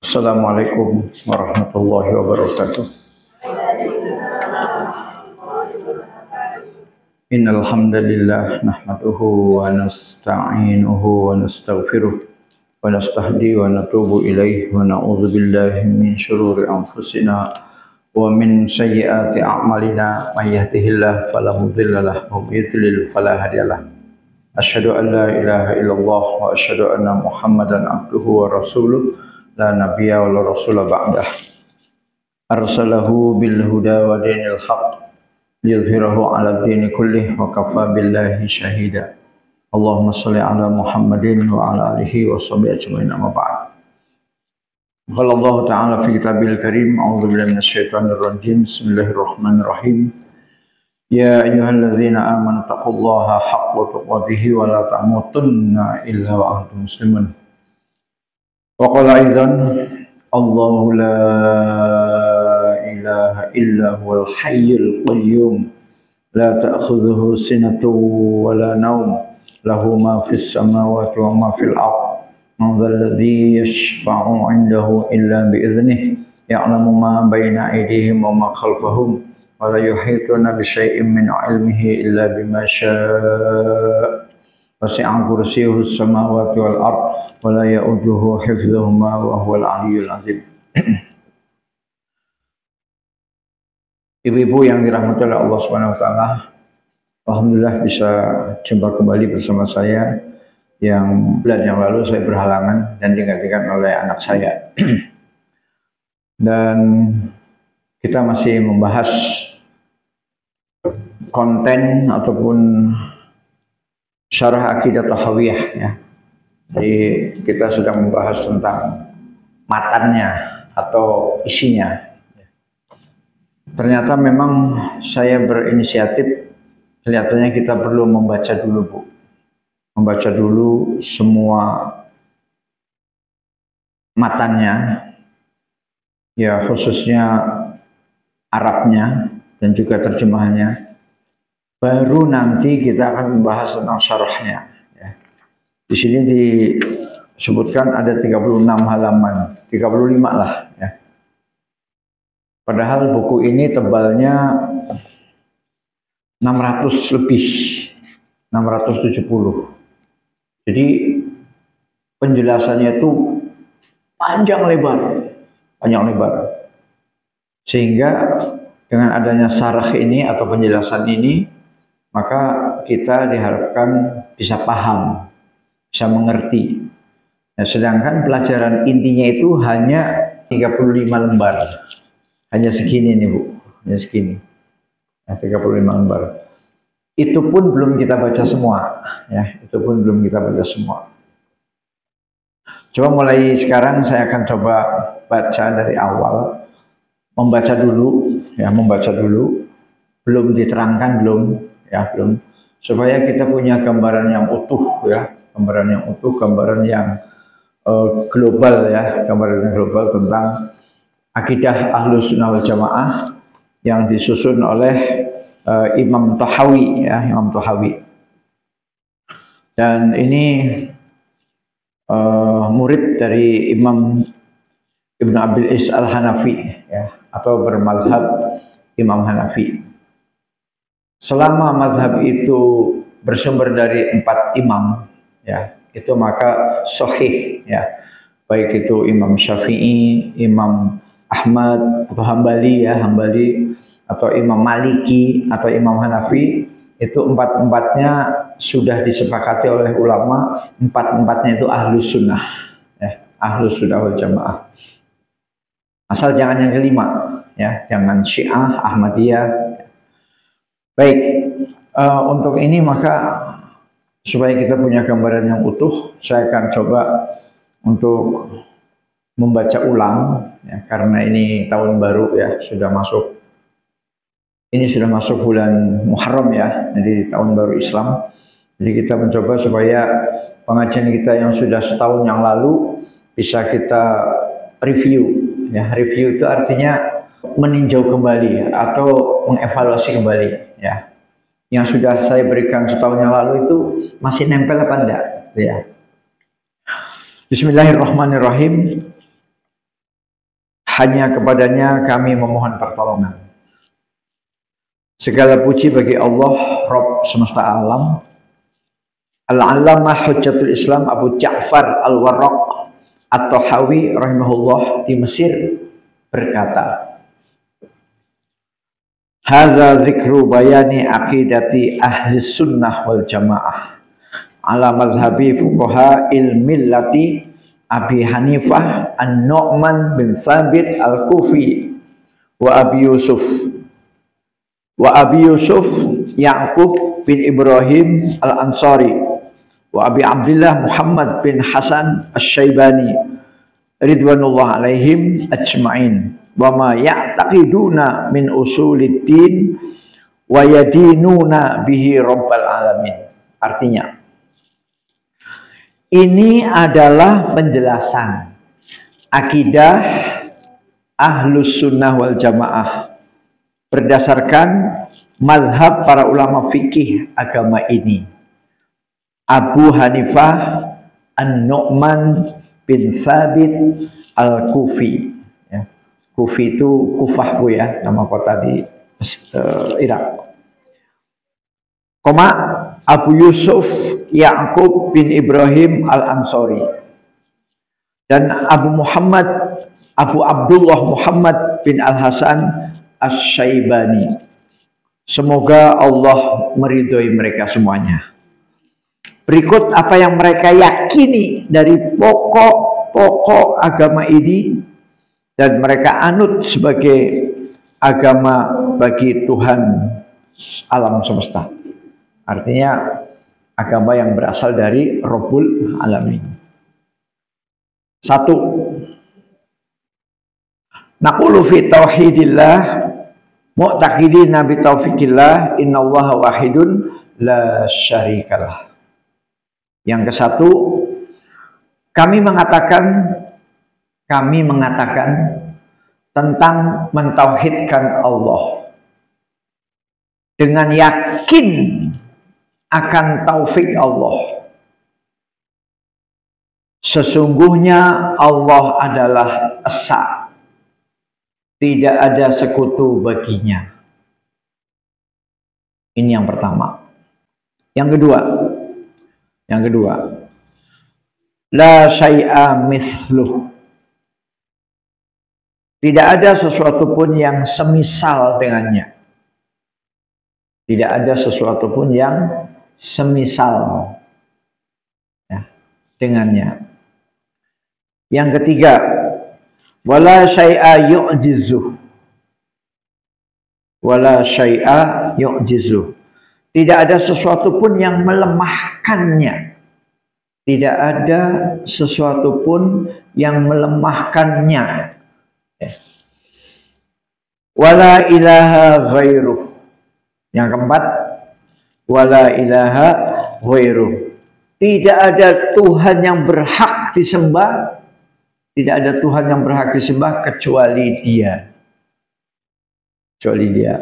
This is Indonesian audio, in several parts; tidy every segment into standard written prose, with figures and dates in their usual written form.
Assalamualaikum warahmatullahi wabarakatuh. Innal hamdalillah nahmaduhu wa nasta'inuhu wa nastaghfiruh wa nastahdi wa natubu ilaihi wa na'udzu billahi min syururi anfusina wa min sayyiati a'malina may yahdihillahu fala mudilla lahu wa may yudlil fala hadiyalah. Asyhadu an la ilaha illallah wa asyhadu anna Muhammadan abduhu wa rasuluh la nabiyya wa la rasula ba'dah. Arsalahu bil huda wa dinil haqq liyudhhirahu 'ala ad-dini kullih wa kafa billahi syahida. Allahumma shalli 'ala Muhammadin wa 'ala alihi wa sahbihi ajma'in, amma ba'd. Qala Allah ta'ala fi kitabil karim, a'udzu billahi minasyaitonir rajim. Bismillahirrahmanirrahim. Ya ayyuhalladzina amanu taqullaha haqqa tuqatih wa la tamutunna illa wa antum muslimun. Wa qala aidan Allahu la ilaha illa huwal hayyul qayyum la ta'khudhuhu sinatun wa la nawm lahu ma fis samawati wa ma fil ardh man dhal ladzi yashfa'u 'indahu illa bi idhnihi ya'lamu ma baina aydihim wa ma khalfahum wa la yuhituna bi syai'in min 'ilmihi illa bima syaa' wasi'a kursiyyuhu as-samawati wal ardh wa la ya'uduhu hifdhuhuma wa huwal 'aliyyul 'azim. Ibu-ibu yang dirahmati oleh Allah Subhanahu wa taala, alhamdulillah bisa jumpa kembali bersama saya yang bulan yang lalu saya berhalangan dan digantikan oleh anak saya. Dan kita masih membahas konten ataupun syarah akidah tahawiyah ya. Jadi kita sedang membahas tentang matannya atau isinya. Ternyata memang saya berinisiatif, kelihatannya kita perlu membaca dulu, Bu. Membaca dulu semua matannya, ya khususnya Arabnya dan juga terjemahannya. Baru nanti kita akan membahas tentang syarahnya. Ya. Di sini disebutkan ada 36 halaman, 35 lah. Ya. Padahal buku ini tebalnya 600 lebih, 670. Jadi penjelasannya itu panjang lebar. Sehingga dengan adanya syarah ini atau penjelasan ini, maka kita diharapkan bisa paham, bisa mengerti. Nah, sedangkan pelajaran intinya itu hanya 35 lembar. Hanya segini nih, Bu. Hanya segini. Nah, 35 lembar. Itu pun belum kita baca semua, ya. Itu pun belum kita baca semua. Coba mulai sekarang saya akan coba baca dari awal. Membaca dulu, ya, membaca dulu. Belum diterangkan, belum, ya, belum. Supaya kita punya gambaran yang utuh, ya. Gambaran yang utuh, gambaran yang global, ya. Gambaran yang global tentang akidah Ahlus Sunnah wal Jamaah yang disusun oleh Imam Tahawi, ya, Imam Tahawi. Dan ini murid dari Imam Ibnu Abil Is Al-Hanafi, ya, atau bermazhab Imam Hanafi. Selama mazhab itu bersumber dari 4 imam, ya, itu maka sahih, ya, baik itu Imam Syafi'i, Imam Ahmad atau Hambali, ya, Hambali, atau Imam Maliki atau Imam Hanafi, itu 4-4-nya sudah disepakati oleh ulama, 4-4-nya itu Ahlus Sunnah, ya, Ahlus Sunnah wal Jamaah. Asal jangan yang kelima, ya, jangan Syiah, Ahmadiyah. Baik, untuk ini maka supaya kita punya gambaran yang utuh, saya akan coba untuk membaca ulang, ya, karena ini tahun baru, ya, sudah masuk. Ini sudah masuk bulan Muharram, ya, jadi tahun baru Islam. Jadi kita mencoba supaya pengajian kita yang sudah setahun yang lalu bisa kita review. Ya, review itu artinya meninjau kembali atau mengevaluasi kembali, ya. Yang sudah saya berikan setahun yang lalu itu masih nempel apa enggak, ya. Bismillahirrahmanirrahim. hanya kepadanya kami memohon pertolongan. Segala puji bagi Allah, Rabb semesta alam. Al-Allamah Hujjatul Islam Abu Ja'far Al-Warraq At-Tahawi rahimahullah di Mesir berkata, hadza dzikru bayani aqidati ahli sunnah wal jamaah ala mazhabi fuqaha il-millati Abi Hanifah An-Nu'man bin Thabit Al-Kufi wa Abi Yusuf Ya'qub bin Ibrahim Al-Ansari wa Abi Abdullah Muhammad bin Hasan Asy-Syaibani ridwanullah alaihim ajma'in wa ma ya'taqiduna min usuliddin wa yadinuna bihi rabbal alamin. Artinya, ini adalah penjelasan akidah Ahlus Sunnah wal Jamaah berdasarkan mazhab para ulama fikih agama ini. Abu Hanifah An-Nu'man bin Thabit Al-Kufi. Ya. Kufi itu Kufah, Bu, ya, nama kota di Irak. Koma Abu Yusuf Ya'qub bin Ibrahim Al-Ansari dan Abu Abdullah Muhammad bin Al-Hasan Asy-Syaibani. Semoga Allah meridhoi mereka semuanya. Berikut apa yang mereka yakini dari pokok-pokok agama ini dan mereka anut sebagai agama bagi Tuhan alam semesta. Artinya agama yang berasal dari Rabbul Alamin. 1. Naqulu fi tauhidillah mu'taqidina bi taufiqillah innallaha wahidun la syarikalah. Yang ke 1, kami mengatakan tentang mentauhidkan Allah dengan yakin akan taufik Allah. Sesungguhnya Allah adalah esa, tidak ada sekutu baginya. Ini yang pertama. Yang kedua, la syai'a mithluh. Tidak ada sesuatu pun yang semisal dengannya. Tidak ada sesuatu pun yang semisal, ya, dengannya. Yang ketiga, wala syai'a yu'jizuh. Wala syai'a yu'jizuh. Tidak ada sesuatu pun yang melemahkannya. Tidak ada sesuatu pun yang melemahkannya. Wala ilaha ghairuh. Yang keempat, wala ilaha ghairuh. Tidak ada Tuhan yang berhak disembah. Tidak ada Tuhan yang berhak disembah kecuali Dia. Kecuali Dia.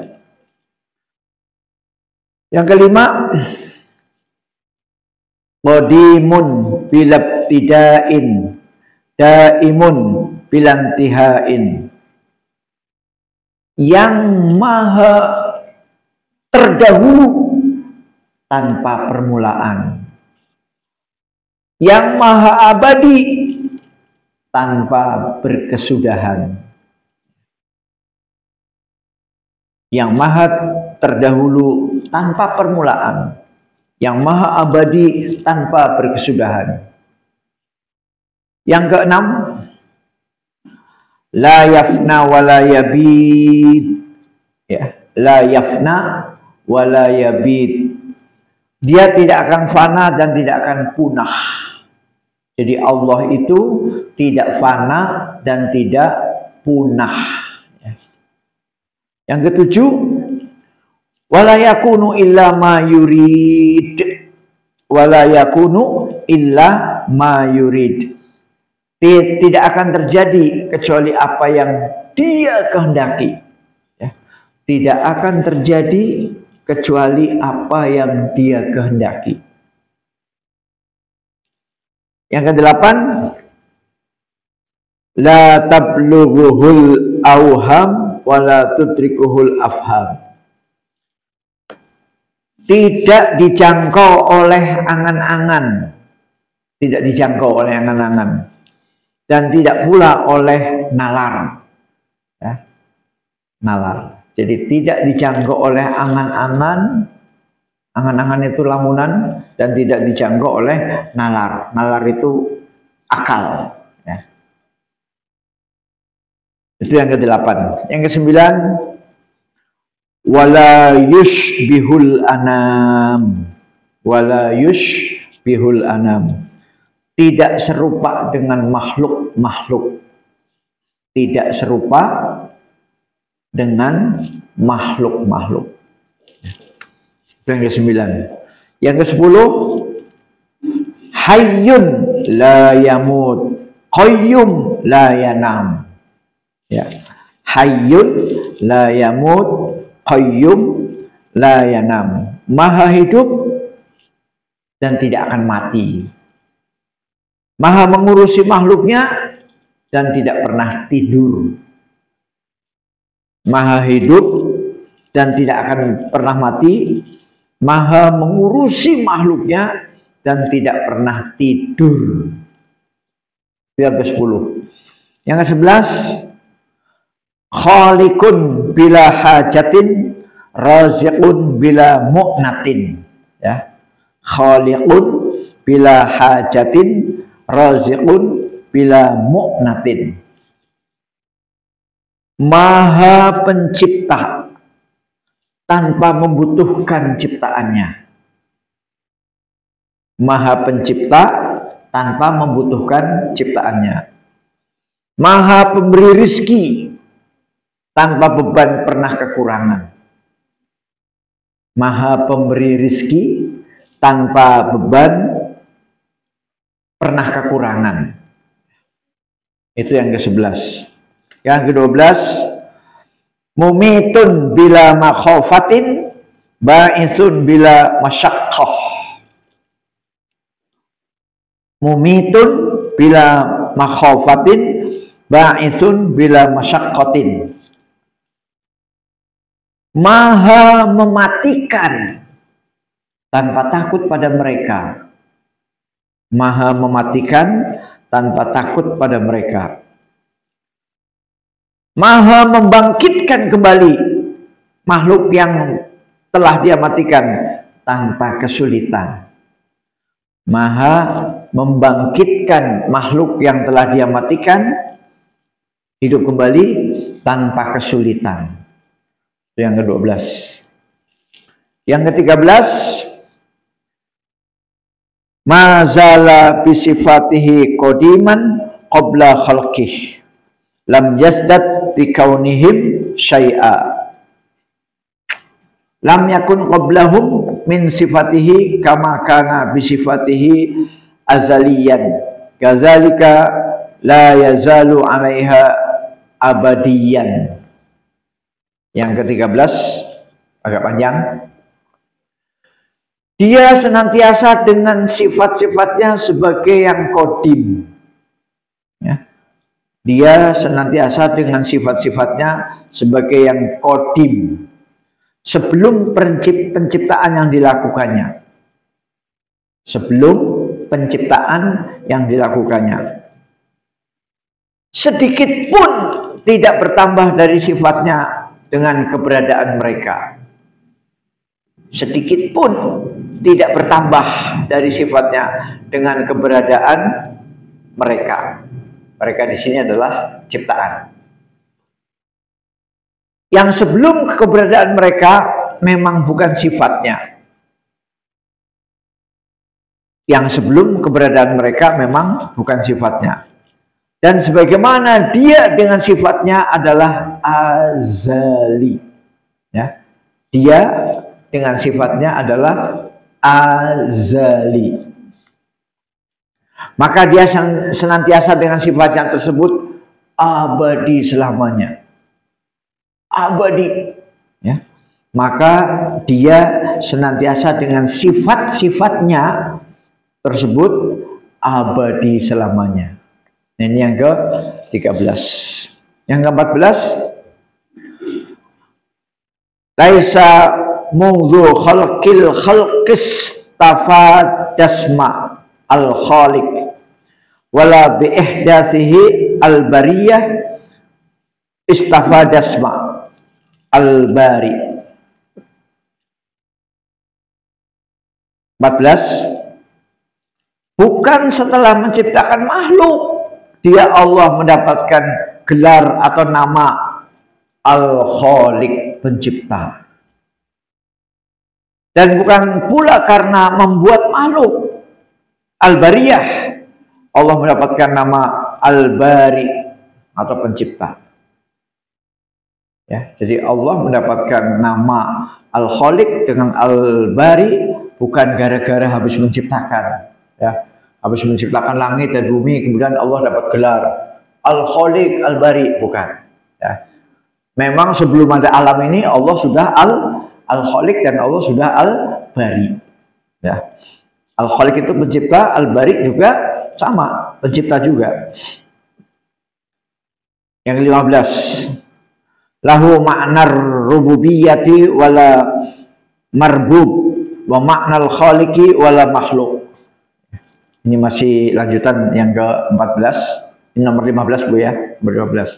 Yang kelima, qadimun bilabtidain, daimun bilantihain. Yang maha terdahulu tanpa permulaan. Yang maha abadi tanpa berkesudahan. Yang maha terdahulu tanpa permulaan, yang maha abadi tanpa berkesudahan. Yang keenam, la yafna wa la yabid, ya, la yafna wa la yabid. Dia tidak akan fana dan tidak akan punah. Jadi Allah itu tidak fana dan tidak punah. Yang ketujuh, wala yakunu illa ma yurid. Wala yakunu illa ma yurid. Tidak akan terjadi kecuali apa yang Dia kehendaki. Ya. Tidak akan terjadi kecuali apa yang Dia kehendaki. Yang kedelapan, la tablughuhul auham wa la tudrikuhul afham. Tidak dijangkau oleh angan-angan, tidak dijangkau oleh angan-angan, dan tidak pula oleh nalar, ya. Nalar. Jadi tidak dijangkau oleh angan-angan, angan-angan itu lamunan, dan tidak dijangkau oleh nalar. Nalar itu akal, ya. Itu yang ke-8. Yang ke-9, wala yushbihul anam, wala yushbihul anam, tidak serupa dengan makhluk-makhluk, tidak serupa dengan makhluk-makhluk. Itu yang ke-9. Yang ke-10, hayyun la yamut, qayyum la yanam, ya. Hayyun la yamut, qayyum la yanam, maha hidup dan tidak akan mati, maha mengurusi makhluknya dan tidak pernah tidur, maha hidup dan tidak akan pernah mati, maha mengurusi makhluknya dan tidak pernah tidur. Yang ke-10. Yang ke-11, khaliqun bila hajatin, raziqun bila mu'natin, ya. Khaliqun bila hajatin, raziqun bila mu'natin, maha pencipta tanpa membutuhkan ciptaannya, maha pencipta tanpa membutuhkan ciptaannya, maha pemberi rizki tanpa beban pernah kekurangan, maha pemberi rizki tanpa beban pernah kekurangan. Itu yang ke-11. Yang ke-12, mumitun bila makhofatin, ba'ithun bila masyaqqah. Mumitun bila makhofatin, ba'ithun bila masyaqqatin, maha mematikan tanpa takut pada mereka, maha mematikan tanpa takut pada mereka, maha membangkitkan kembali makhluk yang telah dia matikan tanpa kesulitan, maha membangkitkan makhluk yang telah dia matikan hidup kembali tanpa kesulitan. Itu yang ke-12. Yang ke-13, mazala bisifatihi qadiman qabla khalqih, lam yazdad bikaunihim syai'a, lam yakun qablahum min sifatihi kama kana bisifatihi azaliyan, kadzalika la yazalu 'alaiha abadiyan. Yang ke-13 agak panjang. Dia senantiasa dengan sifat-sifatnya sebagai yang qadim, ya. Dia senantiasa dengan sifat-sifatnya sebagai yang qadim, sebelum penciptaan yang dilakukannya, sebelum penciptaan yang dilakukannya. Sedikit pun tidak bertambah dari sifatnya dengan keberadaan mereka. Sedikit pun tidak bertambah dari sifatnya dengan keberadaan mereka. Mereka di sini adalah ciptaan. Yang sebelum keberadaan mereka memang bukan sifatnya. Yang sebelum keberadaan mereka memang bukan sifatnya. Dan sebagaimana dia dengan sifatnya adalah azali, ya. Dia dengan sifatnya adalah azali, maka dia senantiasa dengan sifatnya tersebut abadi selamanya, abadi, ya. Maka dia senantiasa dengan sifat-sifatnya tersebut abadi selamanya. Ini yang ke-13. 13. Yang ke-14, laisa mungdu khalqil khalqis tafadasma al-khaliq wala bi ihdasihi al-bariyah istafadasma al-bari. 14, bukan setelah menciptakan makhluk dia Allah mendapatkan gelar atau nama Al-Khaliq, pencipta. Dan bukan pula karena membuat makhluk Al-Bariyah Allah mendapatkan nama Al-Bari atau pencipta. Ya, jadi Allah mendapatkan nama Al-Khaliq dengan Al-Bari bukan gara-gara habis menciptakan, ya. Habis menciptakan langit dan bumi kemudian Allah dapat gelar Al-Khaliq Al-Bari, bukan, ya. Memang sebelum ada alam ini Allah sudah Al-Khaliq dan Allah sudah Al-Bari, ya. Al-Khaliq itu pencipta, Al-Bari juga sama, pencipta juga. Yang ke-15, lahu ma'nar rububiyyati wala marbub wa ma'nal khaliqi wala makhluk. Ini masih lanjutan yang ke-14. Ini nomor 15 Bu ya, nomor 15.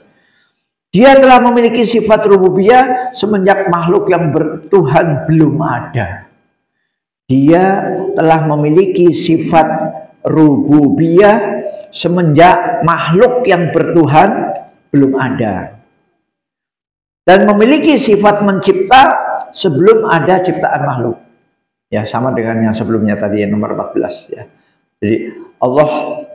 Dia telah memiliki sifat rububiyah semenjak makhluk yang bertuhan belum ada. Dia telah memiliki sifat rububiyah semenjak makhluk yang bertuhan belum ada. Dan memiliki sifat mencipta sebelum ada ciptaan makhluk. Ya, sama dengan yang sebelumnya tadi yang nomor 14 ya. Jadi Allah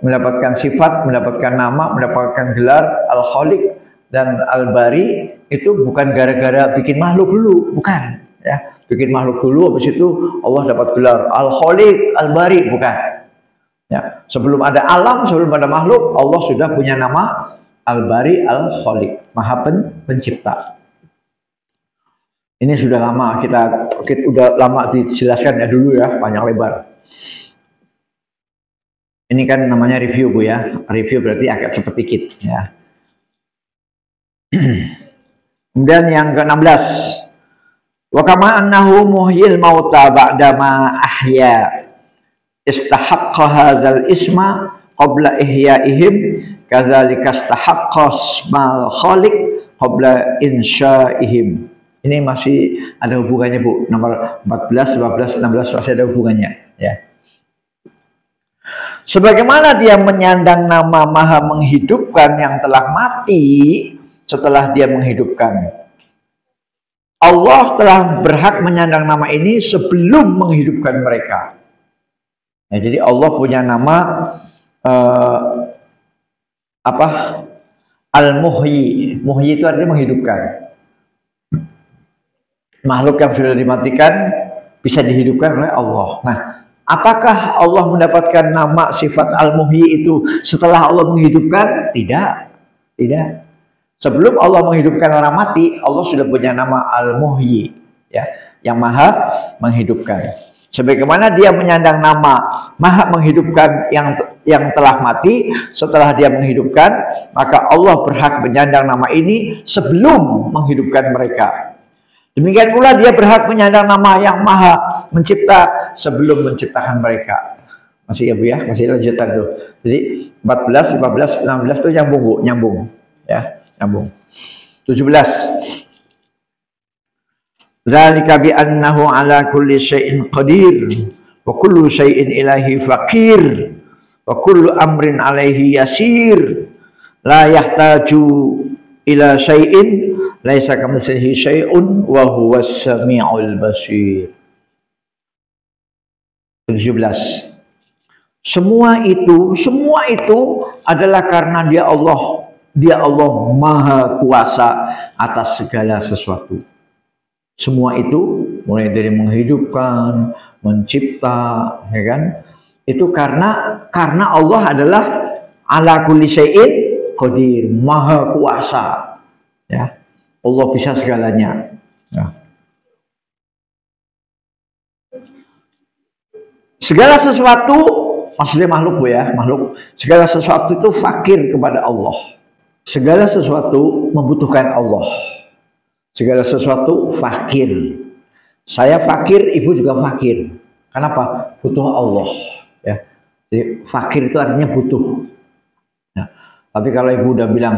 mendapatkan sifat, mendapatkan nama, mendapatkan gelar Al-Khaliq dan Al-Bari itu bukan gara-gara bikin makhluk dulu, bukan, ya. Bikin makhluk dulu habis itu Allah dapat gelar Al-Khaliq, Al-Bari, bukan. Ya, sebelum ada alam, sebelum ada makhluk, Allah sudah punya nama Al-Bari, Al-Khaliq, Maha Pencipta. Ini sudah lama kita udah lama dijelaskan ya dulu ya, panjang lebar. Ini kan namanya review Bu ya. Review berarti agak cepat dikit ya. Kemudian yang ke-16. Wa kama annahu muhyil mauta ba'dama ahya istahaqqa hadzal isma qabla ihyaihim kadzalika istahaqqa ismal khaliq qabla insya'ihim. Ini masih ada hubungannya Bu, nomor 14, 15, 16 masih ada hubungannya ya. Sebagaimana dia menyandang nama Maha menghidupkan yang telah mati setelah dia menghidupkan. Allah telah berhak menyandang nama ini sebelum menghidupkan mereka. Ya, jadi Allah punya nama Al-Muhyi. Muhyi itu artinya menghidupkan. Makhluk yang sudah dimatikan bisa dihidupkan oleh Allah. Nah, apakah Allah mendapatkan nama sifat Al-Muhyi itu setelah Allah menghidupkan? Tidak. Tidak. Sebelum Allah menghidupkan orang mati, Allah sudah punya nama Al-Muhyi, ya, yang Maha menghidupkan. Sebagaimana dia menyandang nama Maha menghidupkan yang telah mati setelah dia menghidupkan, maka Allah berhak menyandang nama ini sebelum menghidupkan mereka. Demikian pula dia berhak menyandang nama yang Maha mencipta sebelum menciptakan mereka. Masih ya Bu ya, masih lanjutan tuh. Jadi 14, 15, 16 itu nyambung Bu, nyambung. Ya, nyambung. 17. Dzalika bi annahu ala kulli syai'in qadir wa kullu syai'in ilahi faqir wa kullu amrin alaihi yasir la yahtaju ila syai'in laisa kamitslihi syai'un wa huwas samiul basir. 17. Semua itu adalah karena dia Allah Maha Kuasa atas segala sesuatu. Semua itu mulai dari menghidupkan, mencipta, ya kan? Itu karena Allah adalah ala kulli syai'in qadir, Maha Kuasa. Ya. Allah bisa segalanya. Ya. Segala sesuatu, maksudnya makhluk Bu ya, makhluk. Segala sesuatu itu fakir kepada Allah. Segala sesuatu membutuhkan Allah. Segala sesuatu fakir. Saya fakir, ibu juga fakir. Kenapa? Butuh Allah. Ya. Jadi fakir itu artinya butuh. Nah, tapi kalau ibu udah bilang,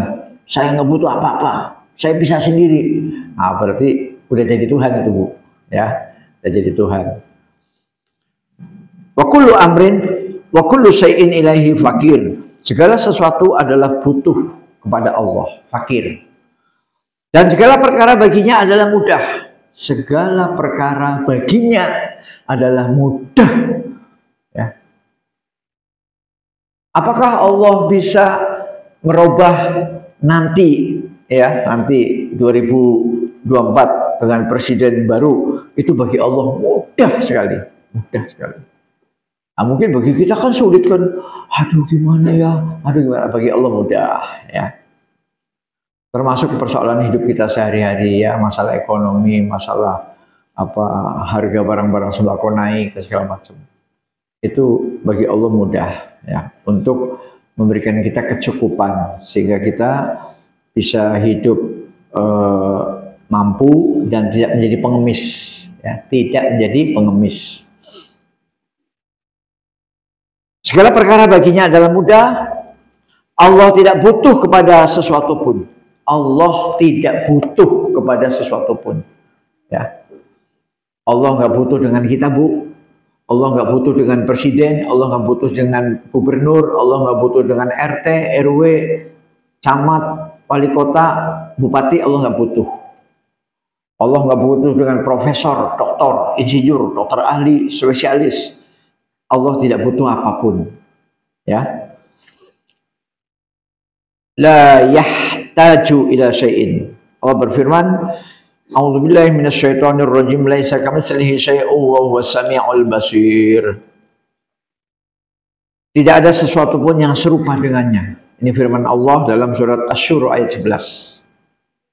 saya nggak butuh apa-apa, saya bisa sendiri. Nah, berarti udah jadi Tuhan itu, Bu. Ya, udah jadi Tuhan. Wa kullu amrin wa kullu syai'in ilaihi fakir. Segala sesuatu adalah butuh kepada Allah, fakir. Dan segala perkara baginya adalah mudah. Segala perkara baginya adalah mudah. Ya. Apakah Allah bisa merubah nanti, ya, nanti 2024 dengan presiden baru? Itu bagi Allah mudah sekali, mudah sekali. Nah, mungkin bagi kita kan sulit kan, aduh gimana ya, aduh gimana, bagi Allah mudah ya. Termasuk persoalan hidup kita sehari-hari ya, masalah ekonomi, masalah apa harga barang-barang sembako naik dan segala macam. Itu bagi Allah mudah ya, untuk memberikan kita kecukupan sehingga kita bisa hidup mampu dan tidak menjadi pengemis ya, tidak menjadi pengemis. Segala perkara baginya adalah mudah. Allah tidak butuh kepada sesuatu pun. Allah tidak butuh kepada sesuatu pun. Ya. Allah nggak butuh dengan kita, Bu. Allah nggak butuh dengan presiden. Allah nggak butuh dengan gubernur. Allah nggak butuh dengan RT, RW, camat, wali kota, bupati. Allah nggak butuh. Allah nggak butuh dengan profesor, doktor, insinyur, dokter ahli, spesialis. Allah tidak butuh apapun, ya. La yahtaju ila syai'in. Allah berfirman, A'udzubillahi minasyaitonir rajim, laisa kamitslihi syai'un wa huwas samiul basir. Tidak ada sesuatu pun yang serupa dengannya. Ini firman Allah dalam surat Asy-Syura ayat 11.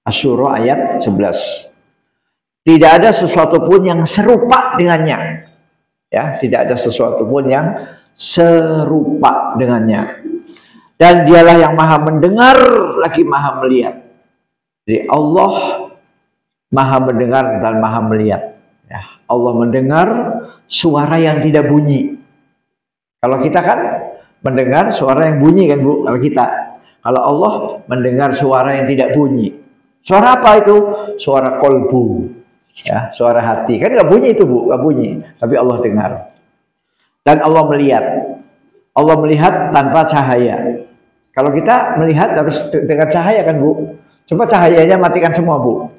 Asy-Syura ayat 11. Tidak ada sesuatu pun yang serupa dengannya. Ya, tidak ada sesuatu pun yang serupa dengannya. Dan dialah yang maha mendengar lagi maha melihat. Jadi Allah maha mendengar dan maha melihat. Ya, Allah mendengar suara yang tidak bunyi. Kalau kita kan mendengar suara yang bunyi kan, Bu, kalau kita. Kalau Allah mendengar suara yang tidak bunyi. Suara apa itu? Suara kolbu. Ya, suara hati. Kan nggak bunyi itu, Bu, nggak bunyi. Tapi Allah dengar. Dan Allah melihat. Allah melihat tanpa cahaya. Kalau kita melihat harus dengan cahaya kan, Bu. Coba cahayanya matikan semua, Bu.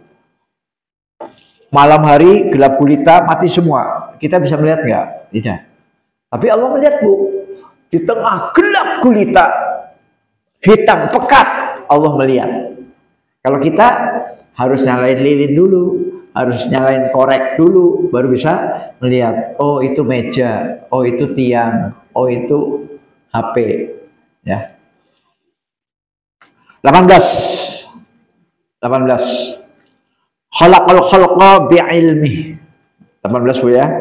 Malam hari gelap gulita mati semua. Kita bisa melihat nggak? Tidak. Tapi Allah melihat, Bu. Di tengah gelap gulita, hitam pekat, Allah melihat. Kalau kita harus nyalain lilin dulu, harus nyalain korek dulu, baru bisa melihat. Oh, itu meja, oh itu tiang, oh itu HP. Ya. 18. Khalaqal khalqa bi'ilmi. 18, Bu ya.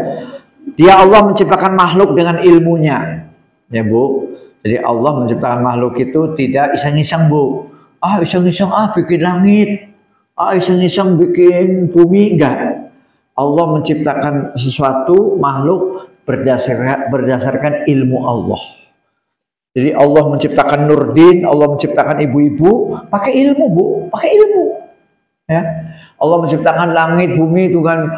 Dia Allah menciptakan makhluk dengan ilmunya. Ya, Bu. Jadi Allah menciptakan makhluk itu tidak iseng-iseng, Bu. Ah, iseng-iseng bikin langit. Iseng-iseng bikin bumi, enggak. Allah menciptakan sesuatu makhluk berdasarkan ilmu Allah. Jadi Allah menciptakan Nurdin, Allah menciptakan ibu-ibu pakai ilmu, Bu, pakai ilmu. Ya. Allah menciptakan langit, bumi dengan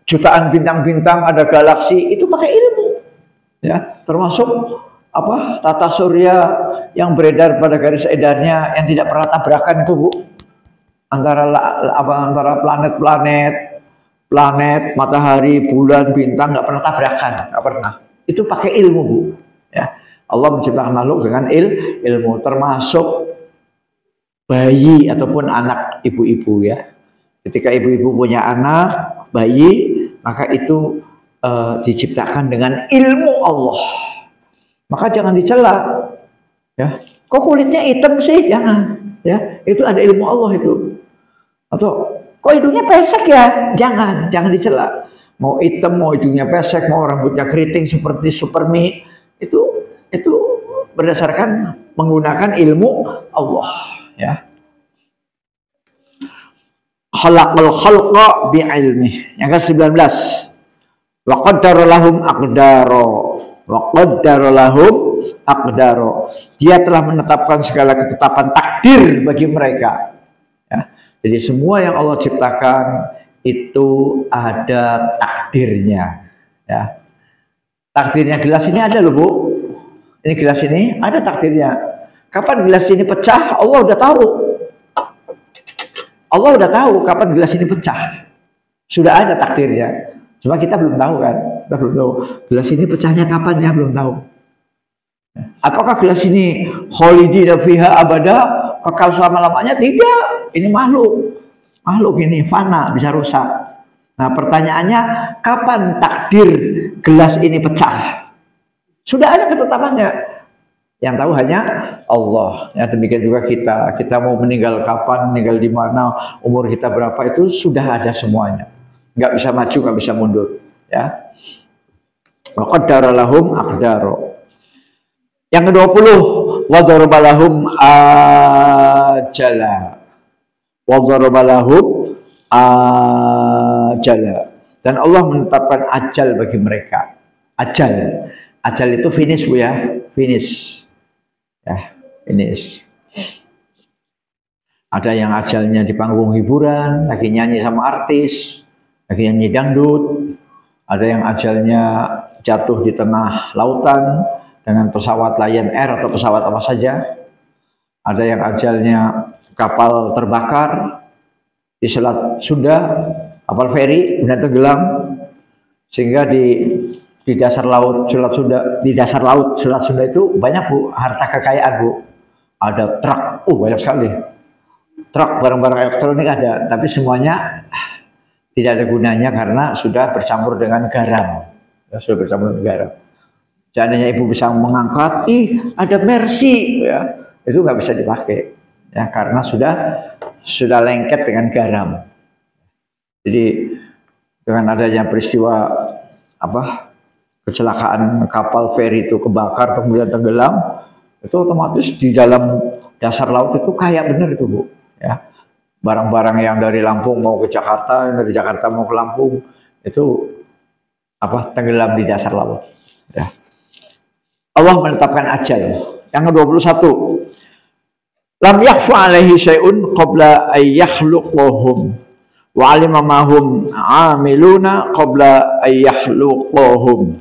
jutaan bintang-bintang, ada galaksi, itu pakai ilmu. Ya, termasuk apa? Tata surya yang beredar pada garis edarnya yang tidak pernah tabrakan itu, Bu. Antara planet, matahari, bulan, bintang nggak pernah tabrakan, nggak pernah. Itu pakai ilmu, Bu. Ya, Allah menciptakan makhluk dengan ilmu, termasuk bayi ataupun anak ibu-ibu ya. Ketika ibu-ibu punya anak bayi, maka itu diciptakan dengan ilmu Allah. Maka jangan dicela. Ya, kok kulitnya hitam sih? Jangan. Ya, itu ada ilmu Allah itu. Atau kok hidungnya pesek ya? Jangan dicela. Mau hitam, mau hidungnya pesek, mau rambutnya keriting seperti Supermi, itu berdasarkan menggunakan ilmu Allah, ya. Khalaqal khalqa bi'ilmih. Yang ke-19. Wa qaddara lahum aqdara. Wa qaddara lahum aqdara. Dia telah menetapkan segala ketetapan takdir bagi mereka. Ya. Jadi semua yang Allah ciptakan itu ada takdirnya. Ya. Takdirnya gelas ini ada loh Bu. Ini gelas ini ada takdirnya. Kapan gelas ini pecah? Allah udah tahu. Allah udah tahu kapan gelas ini pecah. Sudah ada takdirnya. Cuma kita belum tahu kan. Kita belum tahu. Gelas ini pecahnya kapan ya, belum tahu. Apakah gelas ini khalidina fiha abada, kekal selama-lamanya? Tidak. Ini makhluk. Makhluk ini fana, bisa rusak. Nah, pertanyaannya kapan takdir gelas ini pecah? Sudah ada ketetapannya. Yang tahu hanya Allah. Ya, demikian juga kita. Kita mau meninggal kapan, meninggal di mana, umur kita berapa, itu sudah ada semuanya. Nggak bisa maju, nggak bisa mundur. Ya. Wa qaddara lahum aqdara. Yang ke-20, wa daraba lahum ajala. Wa daraba lahum ajala. Dan Allah menetapkan ajal bagi mereka. Ajal. Ajal itu finish Bu ya, finish. Ya, finish. Ada yang ajalnya di panggung hiburan, lagi nyanyi sama artis, lagi nyanyi dangdut. Ada yang ajalnya jatuh di tengah lautan dengan pesawat Lion Air atau pesawat apa saja. Ada yang ajalnya kapal terbakar di Selat Sunda, kapal feri kemudian tenggelam, sehingga di dasar laut Selat Sunda, di dasar laut Selat Sunda itu banyak Bu, harta kekayaan Bu. Ada truk, banyak sekali. Truk barang-barang elektronik ada, tapi semuanya tidak ada gunanya karena sudah bercampur dengan garam. Ya, sudah bercampur dengan garam. Seandainya Ibu bisa mengangkat, ada Mercy, ya, itu nggak bisa dipakai, ya, karena sudah lengket dengan garam. Jadi dengan adanya peristiwa kecelakaan kapal feri itu kebakar kemudian tenggelam, itu otomatis di dalam dasar laut itu kayak bener itu Bu, ya. Barang-barang yang dari Lampung mau ke Jakarta, yang dari Jakarta mau ke Lampung, itu tenggelam di dasar laut, ya. Allah menetapkan ajal. Yang ke-21, lam yakhfa alaihi syai'un qabla ay yakhluqahum wa alima ma hum amiluna qabla ay yakhluqahum.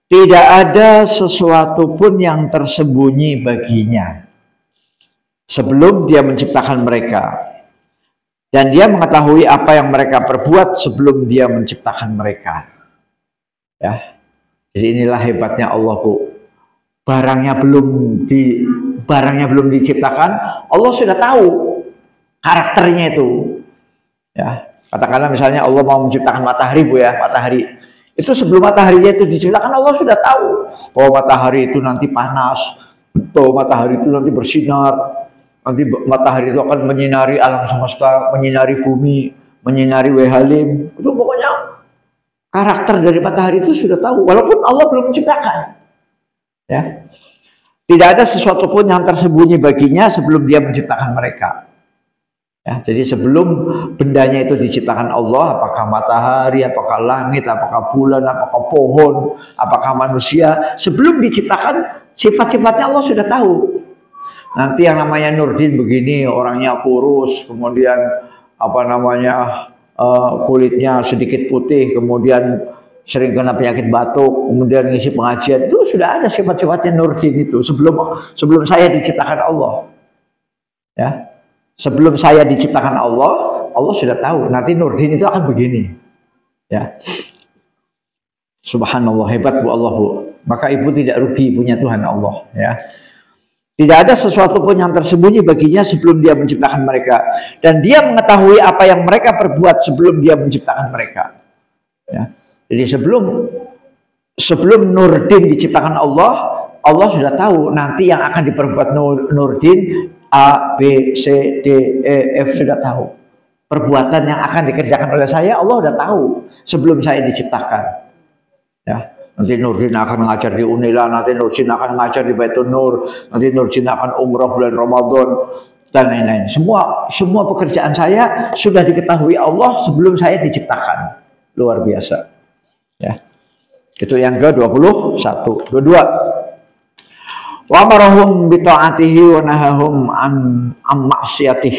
Tidak ada sesuatu pun yang tersembunyi baginya sebelum dia menciptakan mereka. Dan dia mengetahui apa yang mereka perbuat sebelum dia menciptakan mereka. Ya. Jadi inilah hebatnya Allah Bu. Barangnya belum diciptakan, Allah sudah tahu karakternya itu. Ya. Katakanlah misalnya Allah mau menciptakan matahari Bu ya, matahari. Itu sebelum mataharinya itu diciptakan Allah sudah tahu bahwa matahari itu nanti panas, bahwa matahari itu nanti bersinar, nanti matahari itu akan menyinari alam semesta, menyinari bumi, menyinari Wehalim. Itu pokoknya karakter dari matahari itu sudah tahu, walaupun Allah belum menciptakan. Ya, tidak ada sesuatu pun yang tersembunyi baginya sebelum Dia menciptakan mereka. Ya, jadi sebelum bendanya itu diciptakan Allah, apakah matahari, apakah langit, apakah bulan, apakah pohon, apakah manusia, sebelum diciptakan sifat-sifatnya Allah sudah tahu. Nanti yang namanya Nurdin begini, orangnya kurus, kemudian kulitnya sedikit putih, kemudian sering kena penyakit batuk, kemudian ngisi pengajian, itu sudah ada sifat-sifatnya Nurdin itu sebelum saya diciptakan Allah. Ya. Sebelum saya diciptakan Allah, Allah sudah tahu nanti Nurdin itu akan begini. Ya. Subhanallah, hebat Bu Allah Bu. Maka Ibu tidak rugi punya Tuhan Allah, ya. Tidak ada sesuatu pun yang tersembunyi baginya sebelum Dia menciptakan mereka, dan Dia mengetahui apa yang mereka perbuat sebelum Dia menciptakan mereka. Ya. Jadi sebelum Nurdin diciptakan Allah, Allah sudah tahu nanti yang akan diperbuat Nurdin A, B, C, D, E, F sudah tahu. Perbuatan yang akan dikerjakan oleh saya Allah sudah tahu sebelum saya diciptakan. Ya. Nanti Nurdin akan mengajar di Unila, nanti Nurdin akan mengajar di Baitul Nur, nanti Nurdin akan umrah bulan Ramadan dan lain-lain. Semua pekerjaan saya sudah diketahui Allah sebelum saya diciptakan. Luar biasa. Ya. Itu yang ke-21. Kedua, wa amarahum bi ta'atihi wa nahahum an maksiatih.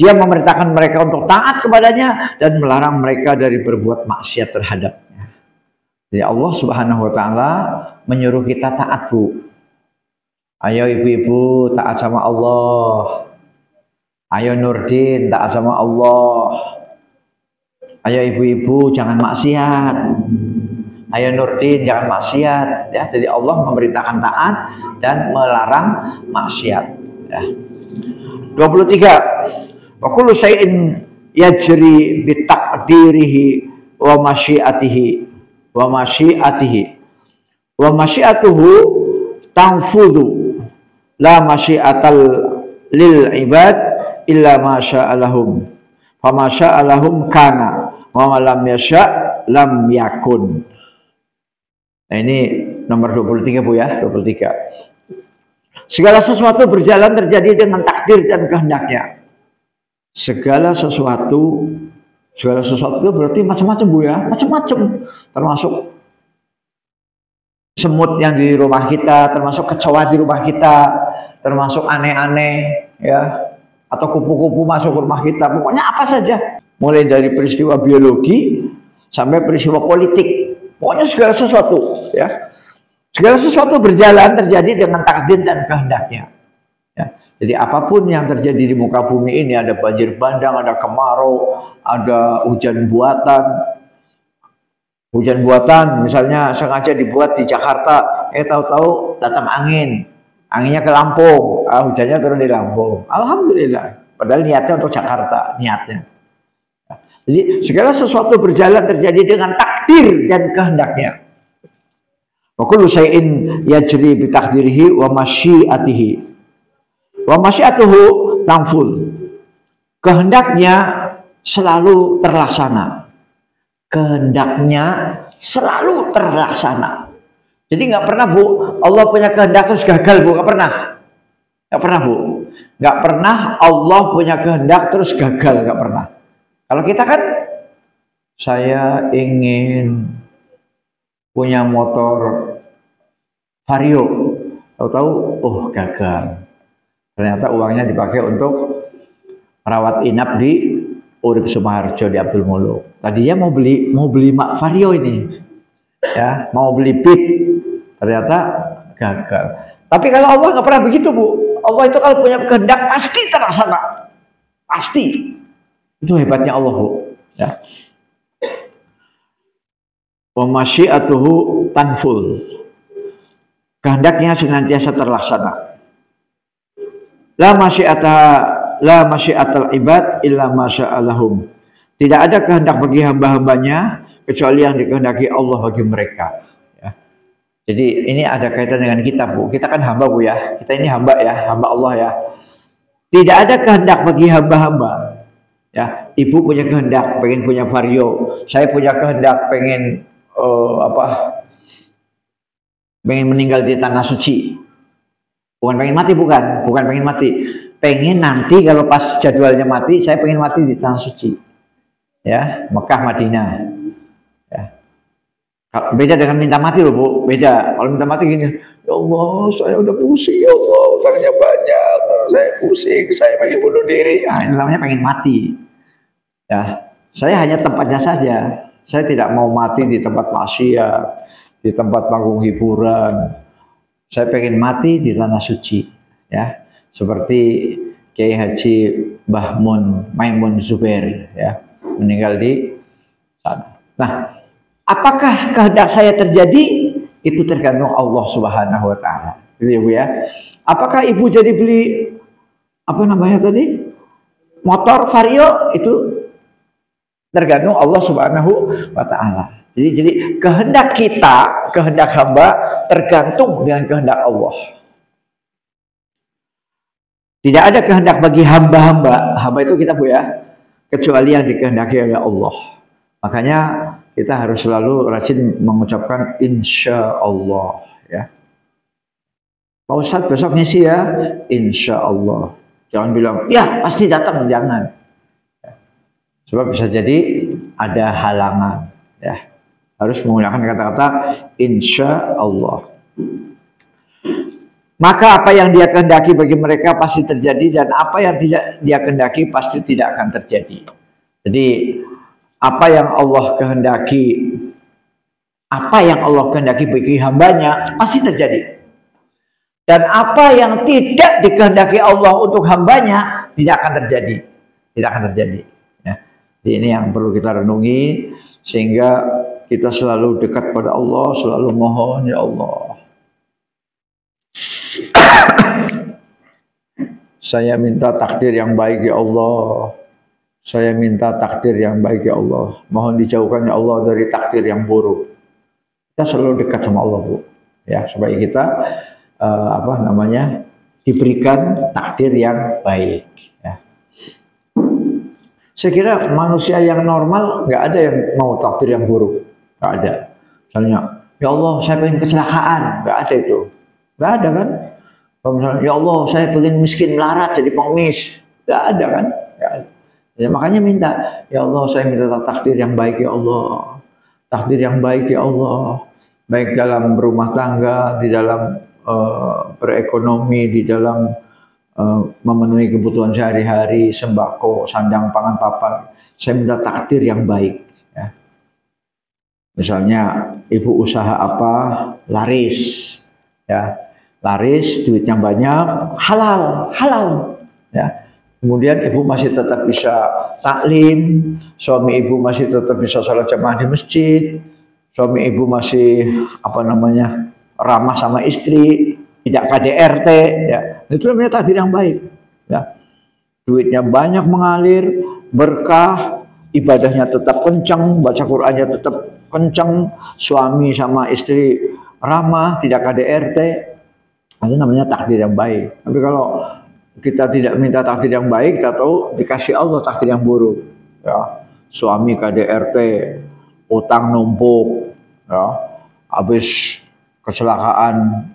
Dia memerintahkan mereka untuk taat kepadanya dan melarang mereka dari berbuat maksiat terhadapnya. Jadi Allah Subhanahu wa taala menyuruh kita taat, Bu. Ayo ibu-ibu taat sama Allah. Ayo Nurdin taat sama Allah. Ayo ibu-ibu jangan maksiat. Ayo Nurdin jangan maksiat, ya. Jadi Allah memerintahkan taat dan melarang maksiat, ya. 23. Wa kullu syai'in yajri bi taqdirihi wa masyiatihi wa masyiatuhu tanfudhu la masyiatal lil ibad illa ma sya'alahum fa ma sya'alahum kana wa lam yasha' lam yakun. Nah, ini nomor 23, Bu, ya. 23. Segala sesuatu berjalan terjadi dengan takdir dan kehendaknya. Segala sesuatu itu berarti macam-macam, Bu, ya. Macam-macam. Termasuk semut yang di rumah kita, termasuk kecoa di rumah kita, termasuk aneh-aneh, ya. Atau kupu-kupu masuk ke rumah kita. Pokoknya apa saja. Mulai dari peristiwa biologi sampai peristiwa politik. Pokoknya segala sesuatu, ya. Segala sesuatu berjalan terjadi dengan takdir dan kehendaknya. Ya. Jadi apapun yang terjadi di muka bumi ini, ada banjir bandang, ada kemarau, ada hujan buatan. Hujan buatan misalnya sengaja dibuat di Jakarta, tahu-tahu datang angin. Anginnya ke Lampung, hujannya turun di Lampung. Alhamdulillah. Padahal niatnya untuk Jakarta, niatnya. Jadi segala sesuatu berjalan terjadi dengan takdir dan kehendaknya. Wa kullu syai'in yajri bi taqdirihi wa masyiatihi. Wa masyiatuhu tanfudh. Kehendaknya selalu terlaksana. Kehendaknya selalu terlaksana. Jadi nggak pernah, Bu, Allah punya kehendak terus gagal, Bu. Nggak pernah. Nggak pernah, Bu. Nggak pernah Allah punya kehendak terus gagal. Nggak pernah. Kalau kita kan, saya ingin punya motor Vario, tahu-tahu, oh gagal. Ternyata uangnya dipakai untuk merawat inap di Urip Sumaharjo di Abdul Muluk. Tadinya mau beli Vario ini, ya, mau beli Beat, ternyata gagal. Tapi kalau Allah nggak pernah begitu, Bu. Allah itu kalau punya kehendak pasti terlaksana, pasti. Itu hebatnya Allah, Bu. Ya. Wa masyiatuhu tanful. Kehendaknya senantiasa terlaksana. La masyiatal ibad illa ma sya'alahum. Tidak ada kehendak bagi hamba-hambanya kecuali yang dikehendaki Allah bagi mereka. Ya. Jadi ini ada kaitan dengan kita, Bu. Kita kan hamba, Bu, ya. Kita ini hamba, ya, hamba Allah, ya. Tidak ada kehendak bagi hamba-hamba. Ya, ibu punya kehendak pengen punya Vario, saya punya kehendak pengen pengen meninggal di tanah suci. Bukan pengen mati, bukan pengen mati. Pengen nanti kalau pas jadwalnya mati, saya pengen mati di tanah suci. Ya, Mekah, Madinah. Ya. Beda dengan minta mati loh, Bu. Beda. Kalau minta mati gini, ya Allah, saya udah pusing, ya Allah, utangnya banyak, saya pusing, saya pengen bunuh diri. Nah, ini namanya pengen mati. Ya, saya hanya tempatnya saja. Saya tidak mau mati di tempat maksiat, di tempat panggung hiburan. Saya pengen mati di tanah suci, ya. Seperti Kiai Haji Mbah Maimun Zubair, ya, meninggal di sana. Nah, apakah kehendak saya terjadi? Itu tergantung Allah Subhanahu wa taala. Gitu ya, Bu, ya. Apakah Ibu jadi beli apa namanya tadi? Motor Vario, itu tergantung Allah Subhanahu wa taala. Jadi kehendak kita, kehendak hamba tergantung dengan kehendak Allah. Tidak ada kehendak bagi hamba-hamba. Hamba itu kita, Bu, ya, kecuali yang dikehendaki oleh Allah. Makanya kita harus selalu rajin mengucapkan insya Allah ya. Pak Ustadz besok ngisi ya, insya Allah. Jangan bilang ya pasti datang, jangan. Sebab bisa jadi ada halangan ya. Harus menggunakan kata-kata insya Allah. Maka apa yang dia kehendaki bagi mereka pasti terjadi, dan apa yang tidak dia kehendaki pasti tidak akan terjadi. Jadi apa yang Allah kehendaki bagi hambanya pasti terjadi. Dan apa yang tidak dikehendaki Allah untuk hambanya tidak akan terjadi. Tidak akan terjadi. Ya. Jadi ini yang perlu kita renungi, sehingga kita selalu dekat pada Allah, selalu mohon, ya Allah, saya minta takdir yang baik ya Allah. Saya minta takdir yang baik ya Allah. Mohon dijauhkan ya Allah dari takdir yang buruk. Kita selalu dekat sama Allah, Bu. Ya, supaya kita diberikan takdir yang baik. Ya. Saya kira manusia yang normal nggak ada yang mau takdir yang buruk, nggak ada. Misalnya, ya Allah saya pengen kecelakaan, nggak ada itu, nggak ada kan? Kalau misalnya, ya Allah saya pengen miskin melarat jadi pengemis, nggak ada kan? Nggak ada. Ya, makanya minta, ya Allah saya minta takdir yang baik ya Allah, takdir yang baik ya Allah, baik dalam berumah tangga, di dalam berekonomi, di dalam memenuhi kebutuhan sehari-hari, sembako, sandang, pangan, papan. Saya minta takdir yang baik. Ya. Misalnya ibu usaha apa, laris, ya, laris, duitnya banyak, halal, ya. Kemudian ibu masih tetap bisa taklim, suami ibu masih tetap bisa salat jamaah di masjid, suami ibu masih ramah sama istri, tidak KDRT, ya. Itu namanya takdir yang baik. Ya. Duitnya banyak mengalir, berkah, ibadahnya tetap kencang, baca Qur'annya tetap kencang, suami sama istri ramah, tidak KDRT. Itu namanya takdir yang baik. Tapi kalau kita tidak minta takdir yang baik, kita tahu dikasih Allah takdir yang buruk. Ya. Suami KDRT, utang numpuk, ya. Habis kecelakaan,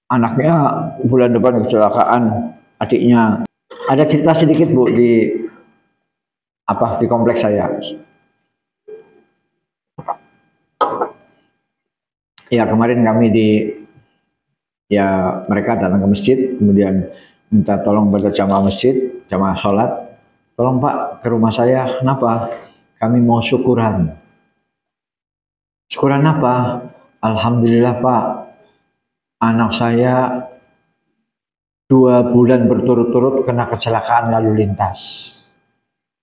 anaknya bulan depan kecelakaan, adiknya. Ada cerita sedikit Bu di kompleks saya. Ya kemarin kami mereka datang ke masjid, kemudian minta tolong baca jamaah masjid, jamaah sholat. Tolong Pak ke rumah saya, kenapa? Kami mau syukuran. Syukuran apa? Alhamdulillah Pak, anak saya 2 bulan berturut-turut kena kecelakaan lalu lintas,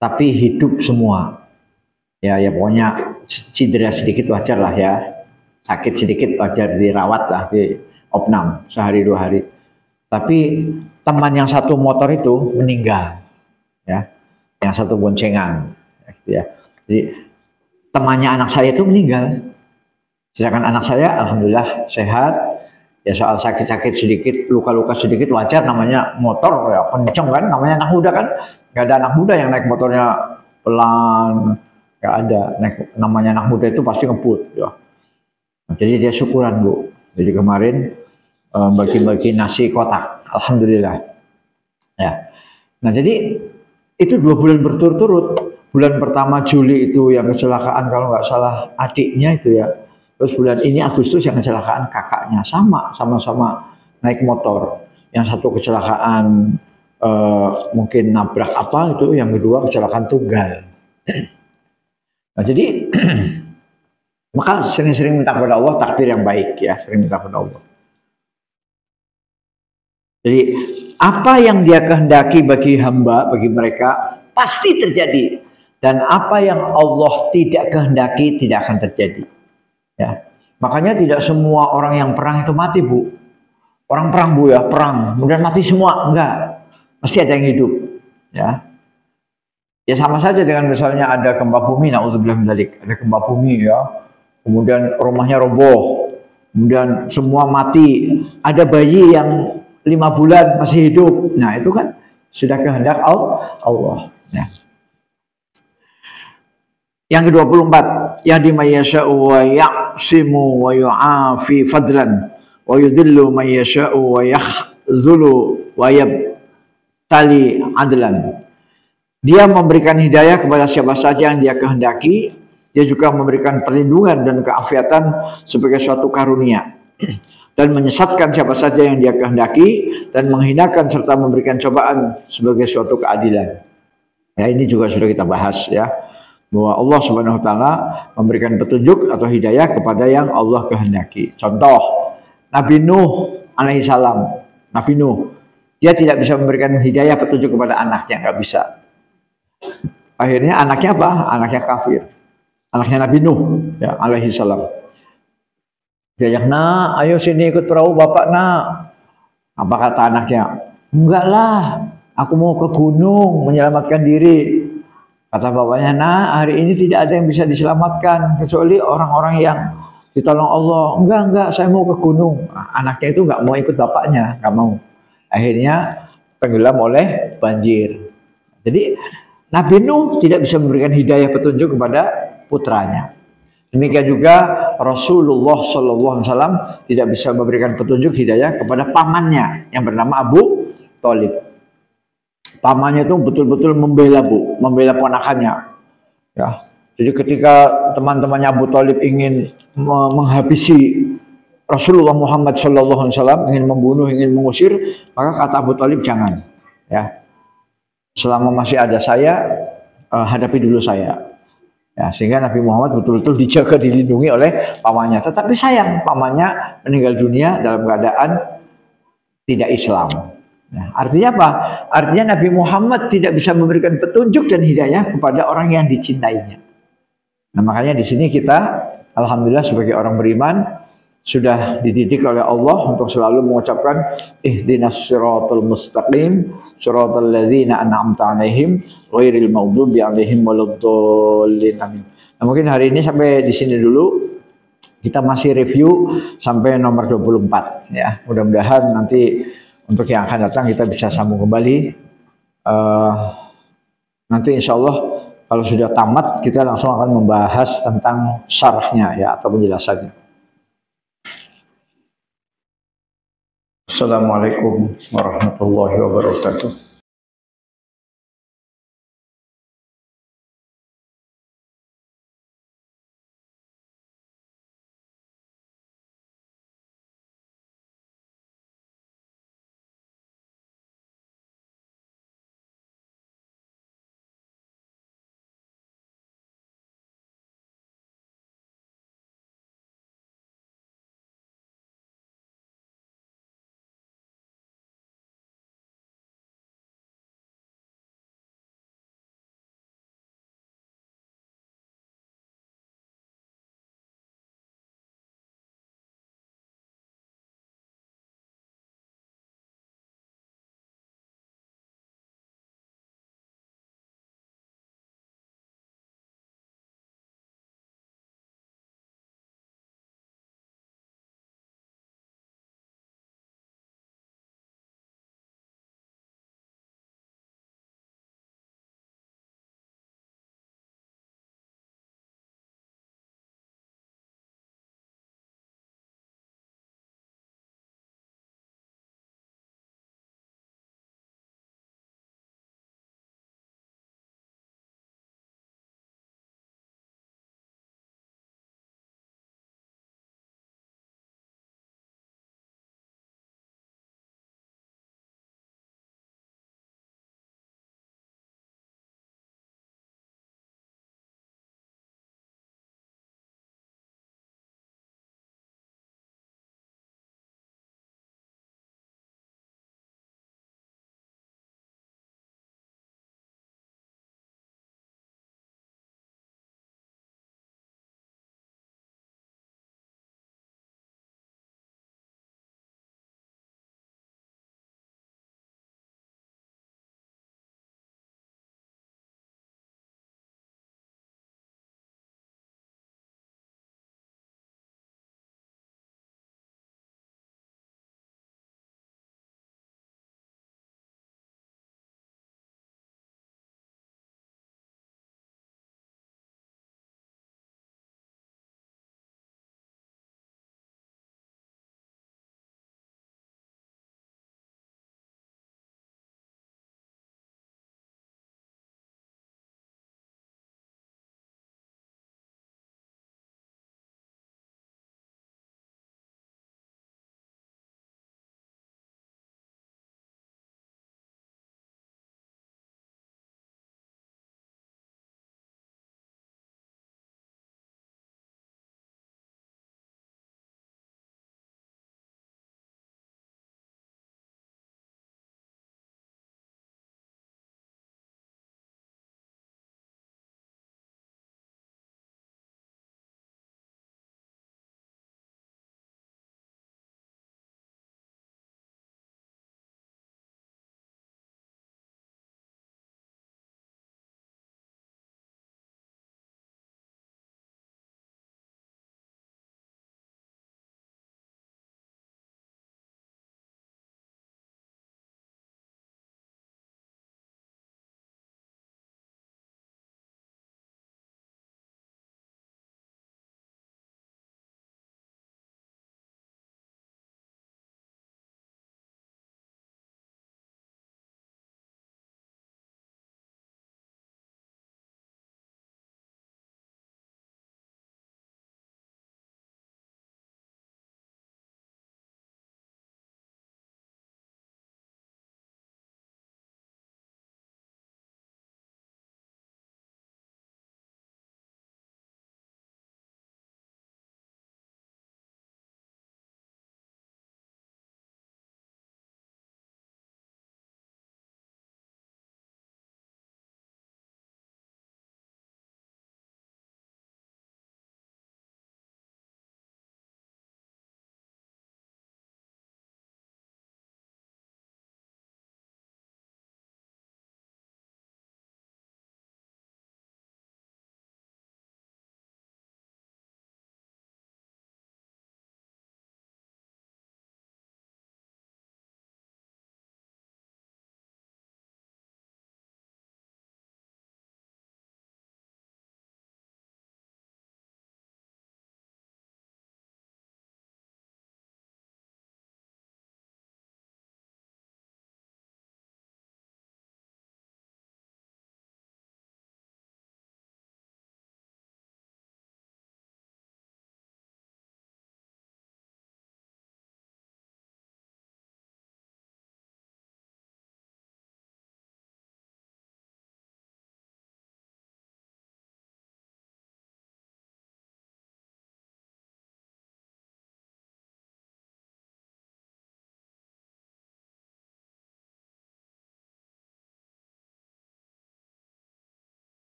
tapi hidup semua. Ya pokoknya cedera sedikit wajar lah ya, sakit sedikit wajar, dirawat lah, di opnam sehari 2 hari. Tapi teman yang satu motor itu meninggal, ya, yang satu boncengan, ya. Jadi temannya anak saya itu meninggal, sedangkan anak saya alhamdulillah sehat. Ya soal sakit-sakit sedikit, luka-luka sedikit wajar, namanya motor ya kenceng kan, namanya anak muda kan. Nggak ada anak muda yang naik motornya pelan, nggak ada. Namanya anak muda itu pasti ngebut ya. Nah, jadi dia syukuran Bu. Jadi kemarin bagi-bagi nasi kotak, alhamdulillah. Ya. Nah jadi itu 2 bulan berturut-turut. Bulan pertama Juli itu yang kecelakaan kalau nggak salah adiknya itu ya. Terus bulan ini Agustus yang kecelakaan kakaknya, sama-sama naik motor. Yang satu kecelakaan mungkin nabrak apa itu, yang kedua kecelakaan tunggal. Nah jadi maka sering-sering minta kepada Allah takdir yang baik ya, sering minta kepada Allah. Jadi apa yang dia kehendaki bagi hamba, bagi mereka pasti terjadi, dan apa yang Allah tidak kehendaki tidak akan terjadi. Ya, makanya tidak semua orang yang perang itu mati Bu. Orang perang Bu ya, perang, kemudian mati semua, enggak. Pasti ada yang hidup. Ya, ya sama saja dengan misalnya ada gempa bumi, naudzubillah min dzalik, ada gempa bumi ya, kemudian rumahnya roboh, kemudian semua mati, ada bayi yang 5 bulan masih hidup. Nah itu kan sudah kehendak Allah. Ya. Yang ke-24, yahdi may yasha'u wa ya'simu wa yu'afi fadlan wa yudillu may yasha'u wa yakhzulu wa yabtali adlan. Dia memberikan hidayah kepada siapa saja yang dia kehendaki. Dia juga memberikan perlindungan dan keafiatan sebagai suatu karunia. Dan menyesatkan siapa saja yang dia kehendaki, dan menghinakan serta memberikan cobaan sebagai suatu keadilan. Ya, ini juga sudah kita bahas ya, bahwa Allah Subhanahu wa taala memberikan petunjuk atau hidayah kepada yang Allah kehendaki. Contoh, Nabi Nuh alaihissalam. Nabi Nuh, dia tidak bisa memberikan hidayah petunjuk kepada anaknya, nggak bisa. Akhirnya anaknya apa? Anaknya kafir. Anaknya Nabi Nuh ya, alaihissalam. Diajak, nak, ayo sini ikut perahu bapak, nak. Apa kata anaknya? Enggak lah, aku mau ke gunung menyelamatkan diri. Kata bapaknya, nah hari ini tidak ada yang bisa diselamatkan kecuali orang-orang yang ditolong Allah. Enggak, saya mau ke gunung. Nah, anaknya itu enggak mau ikut bapaknya, enggak mau. Akhirnya tenggelam oleh banjir. Jadi Nabi Nuh tidak bisa memberikan hidayah petunjuk kepada putranya. Demikian juga Rasulullah SAW tidak bisa memberikan petunjuk hidayah kepada pamannya yang bernama Abu Thalib. Pamannya itu betul-betul membela ponakannya. Ya. Jadi ketika teman-temannya Abu Thalib ingin menghabisi Rasulullah Muhammad SAW, ingin membunuh, ingin mengusir, maka kata Abu Thalib jangan. Ya. Selama masih ada saya, hadapi dulu saya. Ya, sehingga Nabi Muhammad betul-betul dijaga, dilindungi oleh pamannya. Tetapi sayang, pamannya meninggal dunia dalam keadaan tidak Islam. Nah, artinya apa? Artinya Nabi Muhammad tidak bisa memberikan petunjuk dan hidayah kepada orang yang dicintainya. Nah, makanya di sini kita, alhamdulillah sebagai orang beriman, sudah dididik oleh Allah untuk selalu mengucapkan ihdinas siratal mustaqim siratal ladzina an'amta 'alaihim ghairil maghdubi 'alaihim waladdallin. Amin. Nah, mungkin hari ini sampai di sini dulu. Kita masih review sampai nomor 24 ya. Mudah-mudahan nanti untuk yang akan datang kita bisa sambung kembali. Nanti insya Allah kalau sudah tamat kita langsung akan membahas tentang syarahnya ya, atau penjelasannya. Assalamualaikum warahmatullahi wabarakatuh.